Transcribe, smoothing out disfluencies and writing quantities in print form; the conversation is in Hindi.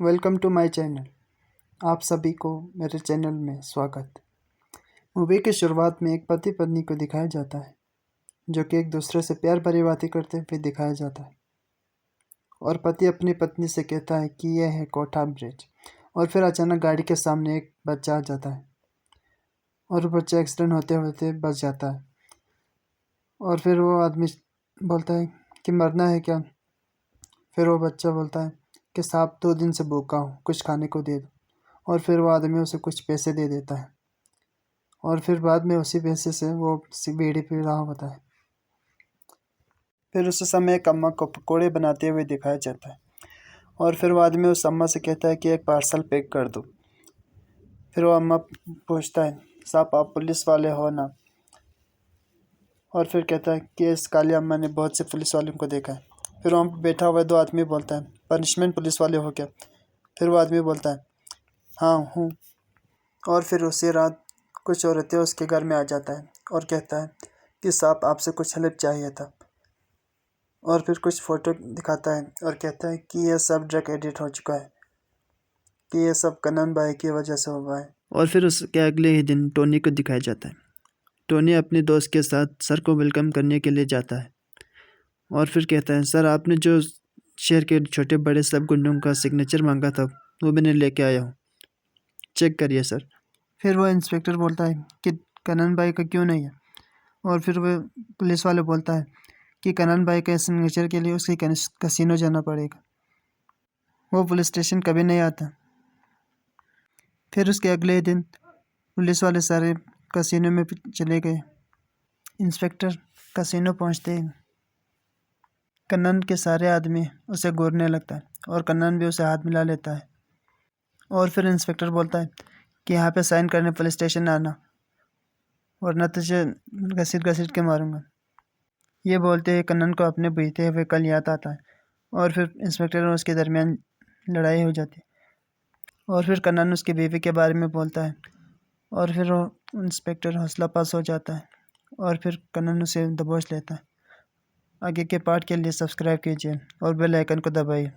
Welcome to my channel. आप सभी को मेरे चैनल में स्वागत। मूवी की शुरुआत में एक पति पत्नी को दिखाया जाता है जो कि एक दूसरे से प्यार भरी बातें करते हुए दिखाया जाता है। और पति अपनी पत्नी से कहता है कि यह है कोठा ब्रिज। और फिर अचानक गाड़ी के सामने एक बच्चा आ जाता है और वो बच्चा एक्सीडेंट होते होते बच जाता है। और फिर वो आदमी बोलता है कि मरना है क्या। फिर वो बच्चा बोलता है कि साहब 2 दिन से भूखा हूँ, कुछ खाने को दे दो। और फिर वो आदमी उसे कुछ पैसे दे देता है और फिर बाद में उसी पैसे से वो बीड़ी पी रहा होता है। फिर उस समय एक अम्मा को पकौड़े बनाते हुए दिखाया जाता है और फिर वो आदमी उस अम्मा से कहता है कि एक पार्सल पैक कर दो। फिर वो अम्मा पूछता है, साहब आप पुलिस वाले हो ना। और फिर कहता है कि इस काली अम्मा ने बहुत से पुलिस वालों को देखा है। फिर वहाँ पे बैठा हुआ 2 आदमी बोलता है, पनिशमेंट पुलिस वाले हो क्या। फिर वो आदमी बोलता है, हाँ हूँ। और फिर उसी रात कुछ औरतें उसके घर में आ जाता है और कहता है कि साहब आपसे कुछ हेल्प चाहिए था। और फिर कुछ फ़ोटो दिखाता है और कहता है कि यह सब ड्रग एडिट हो चुका है, कि यह सब कनन भाई की वजह से हुआ है। और फिर उसके अगले ही दिन टोनी को दिखाया जाता है। टोनी अपने दोस्त के साथ सर को वेलकम करने के लिए जाता है और फिर कहता है, सर आपने जो शहर के छोटे बड़े सब गुंडों का सिग्नेचर मांगा था वो मैंने लेके आया हूँ, चेक करिए सर। फिर वो इंस्पेक्टर बोलता है कि कनन भाई का क्यों नहीं है। और फिर वो पुलिस वाले बोलता है कि कनन भाई के सिग्नेचर के लिए उसके कसिनो जाना पड़ेगा, वो पुलिस स्टेशन कभी नहीं आता। फिर उसके अगले दिन पुलिस वाले सारे कसिनो में चले गए। इंस्पेक्टर कसिनो पहुंचते ही कन्नन के सारे आदमी उसे घूरने लगता है और कन्नन भी उसे हाथ मिला लेता है। और फिर इंस्पेक्टर बोलता है कि यहाँ पे साइन करने पुलिस स्टेशन आना वरना तुझे घसीट घसीट के मारूंगा। ये बोलते हुए कन्नन को अपने बीते हुए कल याद आता है और फिर इंस्पेक्टर और उसके दरमियान लड़ाई हो जाती है। और फिर कन्नन उसकी बीवी के बारे में बोलता है और फिर वो इंस्पेक्टर हौसला पास हो जाता है और फिर कन्नन उसे दबोच लेता है। आगे के पार्ट के लिए सब्सक्राइब कीजिए और बेल आइकन को दबाइए।